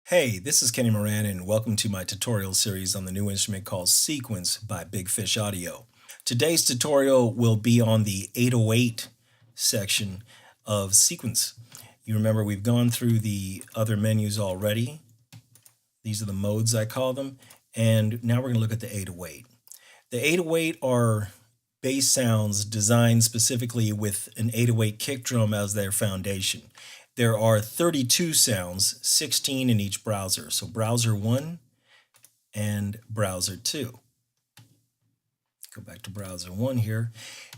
Hey, this is Kenny Moran, and welcome to my tutorial series on the new instrument called Sequence by Big Fish Audio. Today's tutorial will be on the 808 section of Sequence. You remember we've gone through the other menus already. These are the modes, I call them, and now we're going to look at the 808. The 808 are bass sounds designed specifically with an 808 kick drum as their foundation. There are 32 sounds, 16 in each browser. So browser 1 and browser 2. Go back to browser 1 here.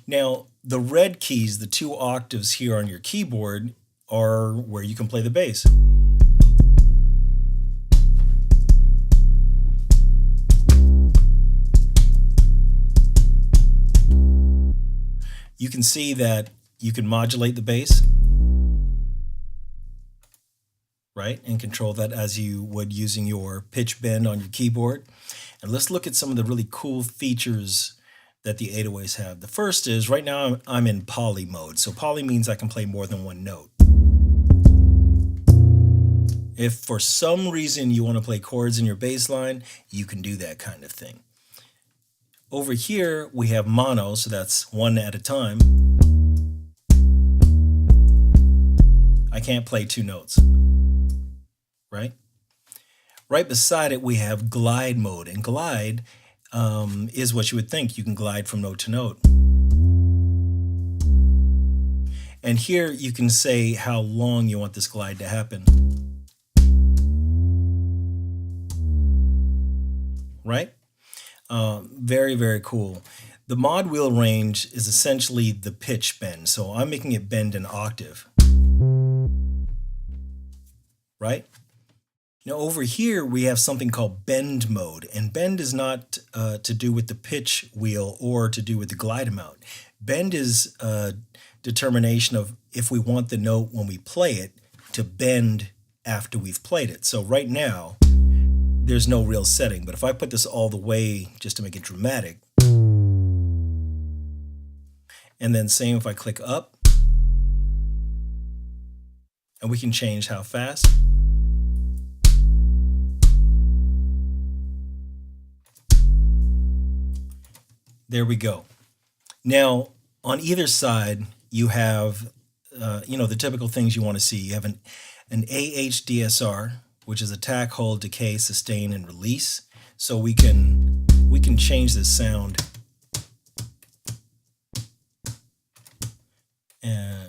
Now, the red keys, the two octaves here on your keyboard, are where you can play the bass. You can see that you can modulate the bass, right, and control that as you would using your pitch bend on your keyboard. And let's look at some of the really cool features that the 808s have. The first is, right now I'm in poly mode. So poly means I can play more than one note. If for some reason you want to play chords in your bass line, you can do that kind of thing. Over here we have mono, so that's one at a time. I can't play two notes. Right? Right beside it, we have glide mode, and glide is what you would think. You can glide from note to note. And here you can say how long you want this glide to happen. Right? Very, very cool. The mod wheel range is essentially the pitch bend, so I'm making it bend an octave. Right? Now over here we have something called bend mode, and bend is not to do with the pitch wheel or to do with the glide amount. Bend is a determination of if we want the note when we play it to bend after we've played it. So right now there's no real setting, but if I put this all the way just to make it dramatic, and then same if I click up, and we can change how fast. There we go. Now, on either side, you have, the typical things you want to see. You have an AHDSR, which is attack, hold, decay, sustain, and release. So we can change the sound. And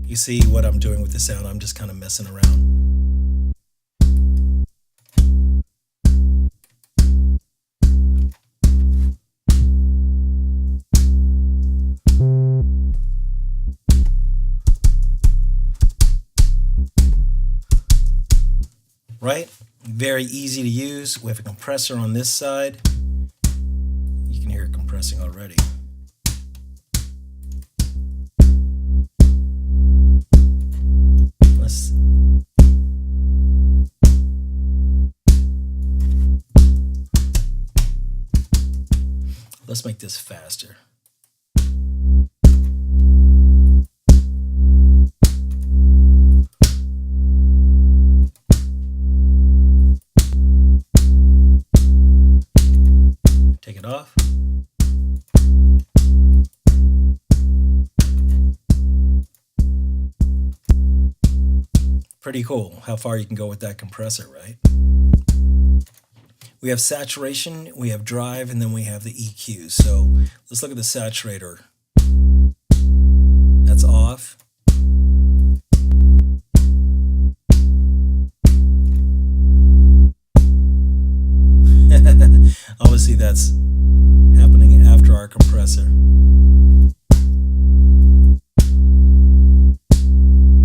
you see what I'm doing with the sound. I'm just kind of messing around. Right? Very easy to use. We have a compressor on this side. You can hear it compressing already. Let's make this faster. Take it off. Pretty cool how far you can go with that compressor, right? We have saturation, we have drive, and then we have the EQ. So let's look at the saturator. That's off. Obviously that's happening after our compressor.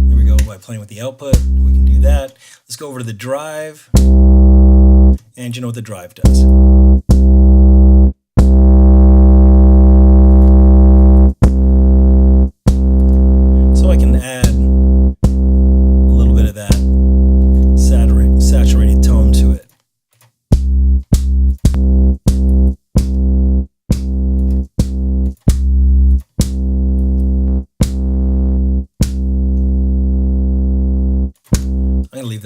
There we go, by playing with the output, we can do that. Let's go over to the drive. And you know what the drive does. So I can add a little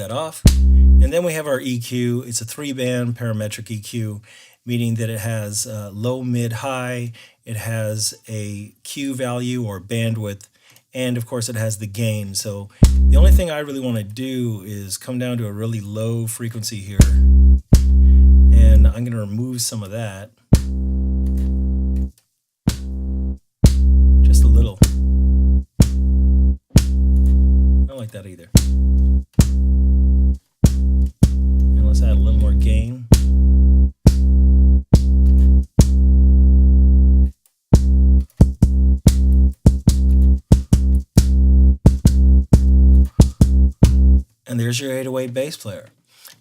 that off. And then we have our EQ. It's a 3-band parametric EQ, meaning that it has low, mid, high. It has a Q value or bandwidth, and of course it has the gain. So the only thing I really want to do is come down to a really low frequency here, and I'm going to remove some of that. Just a little. I don't like that either. And let's add a little more gain. And there's your 808 bass player.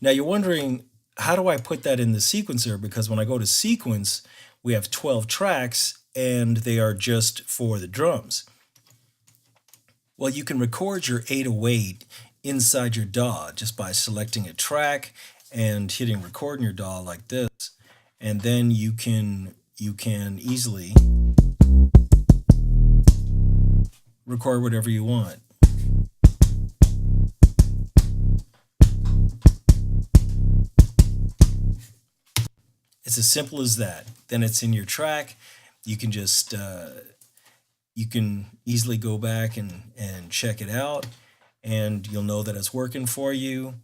Now you're wondering, how do I put that in the sequencer? Because when I go to sequence, we have 12 tracks and they are just for the drums. Well, you can record your 808 inside your DAW just by selecting a track and hitting record in your DAW like this. And then you can easily record whatever you want. It's as simple as that. Then it's in your track. You can just you can easily go back and check it out, and you'll know that it's working for you.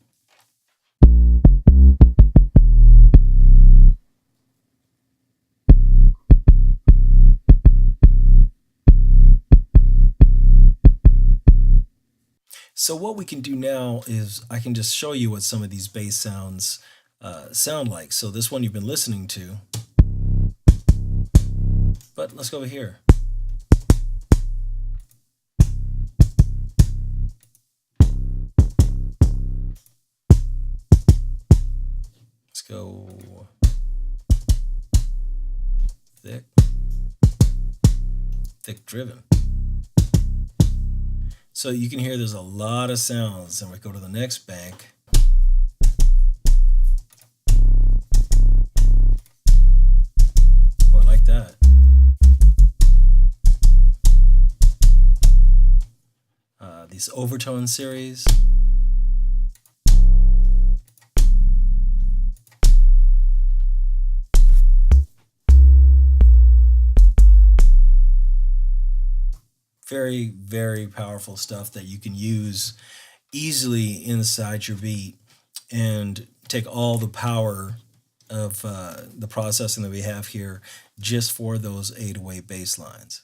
So what we can do now is I can just show you what some of these bass sounds sound like. So this one you've been listening to, but let's go over here. Let's go thick driven. So you can hear there's a lot of sounds, and we go to the next bank. Oh, I like that. These overtone series. Very, very powerful stuff that you can use easily inside your beat and take all the power of the processing that we have here just for those 808 bass lines.